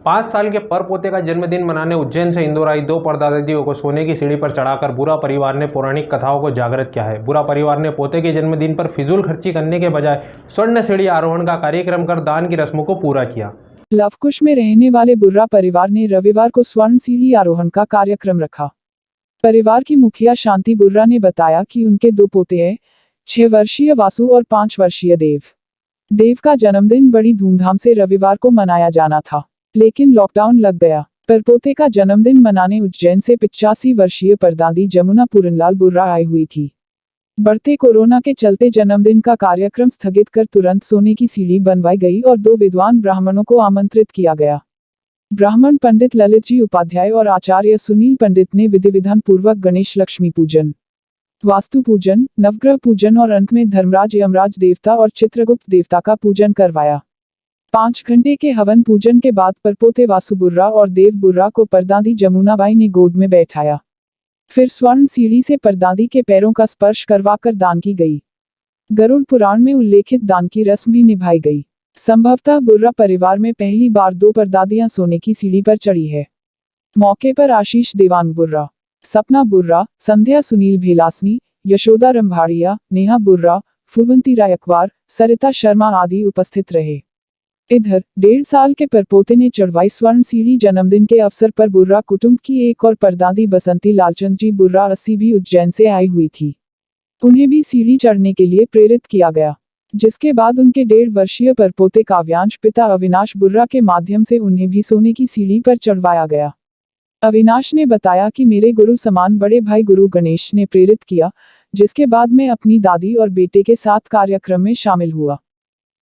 5 साल के परपोते का जन्मदिन मनाने उज्जैन से इंदौर आई दो परदादियों को सोने की सीढ़ी पर चढ़ाकर बुरा परिवार ने पौराणिक कथाओं को जागृत किया है। बुरा परिवार ने पोते के जन्मदिन पर फिजूल खर्ची करने के बजाय स्वर्ण सीढ़ी आरोहण का कार्यक्रम कर दान की रस्मों को पूरा किया। लवकुश में रहने वाले बुर्रा परिवार ने रविवार को स्वर्ण सीढ़ी आरोहण का कार्यक्रम रखा। परिवार की मुखिया शांति बुर्रा ने बताया कि उनके दो पोते हैं, 6 वर्षीय वासु और 5 वर्षीय देव। देव का जन्मदिन बड़ी धूमधाम से रविवार को मनाया जाना था, लेकिन लॉकडाउन लग गया। परपोते का जन्मदिन मनाने उज्जैन से 85 वर्षीय परदादी जमुना पूरनलाल बुर्रा आई हुई थी। बढ़ते कोरोना के चलते जन्मदिन का कार्यक्रम स्थगित कर तुरंत सोने की सीढ़ी बनवाई गई और 2 विद्वान ब्राह्मणों को आमंत्रित किया गया। ब्राह्मण पंडित ललित जी उपाध्याय और आचार्य सुनील पंडित ने विधि विधान पूर्वक गणेश लक्ष्मी पूजन, वास्तु पूजन, नवग्रह पूजन और अंत में धर्मराज यमराज देवता और चित्रगुप्त देवता का पूजन करवाया। 5 घंटे के हवन पूजन के बाद परपोते वासु बुर्रा और देव बुर्रा को परदादी जमुनाबाई ने गोद में बैठाया। फिर स्वर्ण सीढ़ी से परदादी के पैरों का स्पर्श करवाकर दान की गई। गरुड़ पुराण में उल्लेखित दान की रस्म भी निभाई गई। संभवतः बुर्रा परिवार में पहली बार 2 परदादियां सोने की सीढ़ी पर चढ़ी है। मौके पर आशीष देवांग बुर्रा, सपना बुर्रा, संध्या सुनील भेलासनी, यशोदा रंभाड़िया, नेहा बुर्रा, फूलवंती रायकवार, सरिता शर्मा आदि उपस्थित रहे। इधर 1.5 साल के परपोते ने चढ़वाई स्वर्ण सीढ़ी। जन्मदिन के अवसर पर बुर्रा कुटुंब की एक और परदादी बसंती लालचंद जी बुर्रा 80 भी उज्जैन से आई हुई थी। उन्हें भी सीढ़ी चढ़ने के लिए प्रेरित किया गया, जिसके बाद उनके 1.5 वर्षीय परपोते काव्यांश पिता अविनाश बुर्रा के माध्यम से उन्हें भी सोने की सीढ़ी पर चढ़वाया गया। अविनाश ने बताया कि मेरे गुरु समान बड़े भाई गुरु गणेश ने प्रेरित किया, जिसके बाद मैं अपनी दादी और बेटे के साथ कार्यक्रम में शामिल हुआ।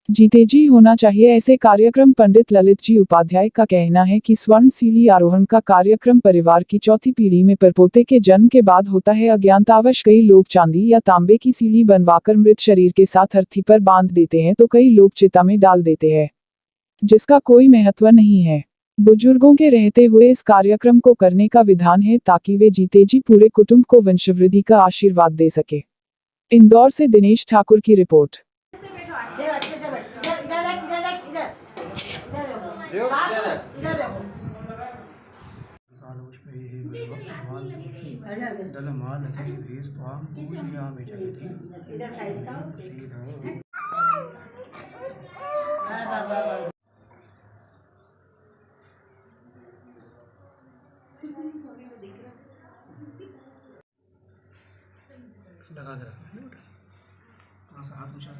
जीते जी होना चाहिए ऐसे कार्यक्रम। पंडित ललित जी उपाध्याय का कहना है कि स्वर्ण सीढ़ी आरोहण का कार्यक्रम परिवार की चौथी पीढ़ी में परपोते के जन्म के बाद होता है। अज्ञानतावश कई लोग चांदी या तांबे की सीढ़ी बनवाकर मृत शरीर के साथ अर्थी पर बांध देते हैं तो कई लोग चिता में डाल देते हैं, जिसका कोई महत्व नहीं है। बुजुर्गों के रहते हुए इस कार्यक्रम को करने का विधान है ताकि वे जीते जी पूरे कुटुंब को वंशवृद्धि का आशीर्वाद दे सके। इंदौर से दिनेश ठाकुर की रिपोर्ट। लगा के रखना है बेटा, थोड़ा सा हाथ ऊंचा।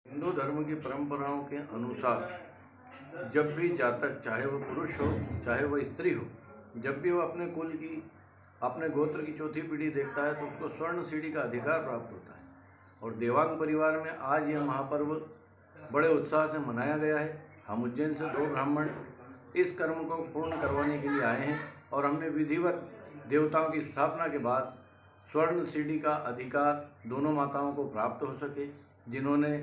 हिंदू धर्म की परंपराओं के अनुसार जब भी जातक, चाहे वह पुरुष हो चाहे वह स्त्री हो, जब भी वह अपने कुल की, अपने गोत्र की चौथी पीढ़ी देखता है तो उसको स्वर्ण सीढ़ी का अधिकार प्राप्त होता है। और देवांग परिवार में आज यह महापर्व बड़े उत्साह से मनाया गया है। हम उज्जैन से 2 ब्राह्मण इस कर्म को पूर्ण करवाने के लिए आए हैं और हमने विधिवत देवताओं की स्थापना के बाद स्वर्ण सीढ़ी का अधिकार दोनों माताओं को प्राप्त हो सके, जिन्होंने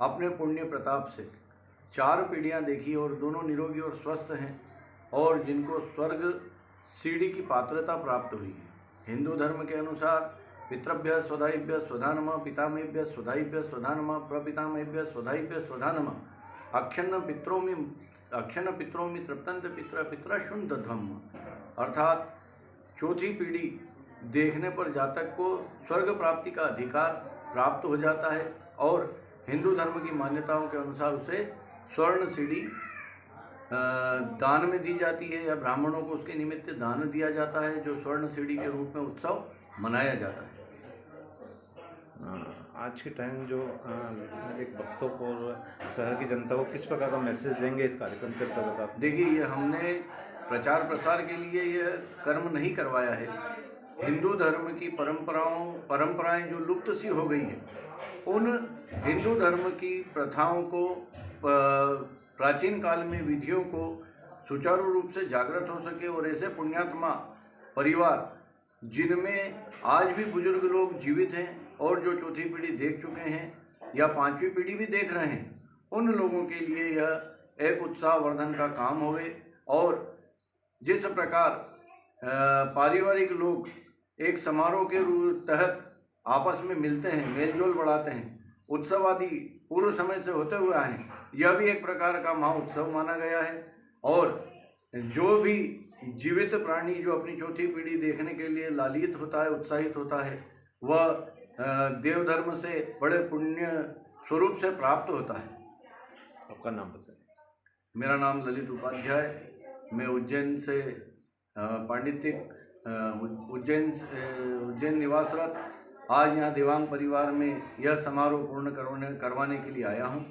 अपने पुण्य प्रताप से 4 पीढ़ियां देखी और दोनों निरोगी और स्वस्थ हैं और जिनको स्वर्ग सीढ़ी की पात्रता प्राप्त हुई है। हिंदू धर्म के अनुसार पितृभ्य स्वधाइभ्य स्वधा नमः, पितामहेभ्य स्वधाइभ्य स्वधा नमः, प्रपितामहेभ्य स्वधाइभ्य स्वधा नमः, अक्षण पित्रोमि तृप्तंत पित्र पितरशुंधध्वम। अर्थात चौथी पीढ़ी देखने पर जातक को स्वर्ग प्राप्ति का अधिकार प्राप्त हो जाता है और हिंदू धर्म की मान्यताओं के अनुसार उसे स्वर्ण सीढ़ी दान में दी जाती है या ब्राह्मणों को उसके निमित्त दान दिया जाता है, जो स्वर्ण सीढ़ी के रूप में उत्सव मनाया जाता है। आज के टाइम जो एक भक्तों को और शहर की जनता को किस प्रकार का मैसेज देंगे इस कार्यक्रम के अंतर्गत आप? देखिए, ये हमने प्रचार प्रसार के लिए यह कर्म नहीं करवाया है। हिंदू धर्म की परंपराएं जो लुप्त सी हो गई है, उन हिंदू धर्म की प्रथाओं को, प्राचीन काल में विधियों को सुचारू रूप से जागृत हो सके और ऐसे पुण्यात्मा परिवार जिनमें आज भी बुजुर्ग लोग जीवित हैं और जो चौथी पीढ़ी देख चुके हैं या 5वीं पीढ़ी भी देख रहे हैं, उन लोगों के लिए यह एक उत्साहवर्धन का काम होवे और जिस प्रकार पारिवारिक लोग एक समारोह के तहत आपस में मिलते हैं, मेलजोल बढ़ाते हैं, उत्सव आदि पूर्व समय से होते हुए आए हैं, यह भी एक प्रकार का महोत्सव माना गया है। और जो भी जीवित प्राणी जो अपनी चौथी पीढ़ी देखने के लिए लालित होता है, उत्साहित होता है, वह देव धर्म से बड़े पुण्य स्वरूप से प्राप्त होता है। आपका नाम बताएं। मेरा नाम ललित उपाध्याय, मैं उज्जैन से पांडित्यिक उज्जैन निवासरत आज यहाँ देवांग परिवार में यह समारोह पूर्ण करवाने के लिए आया हूँ।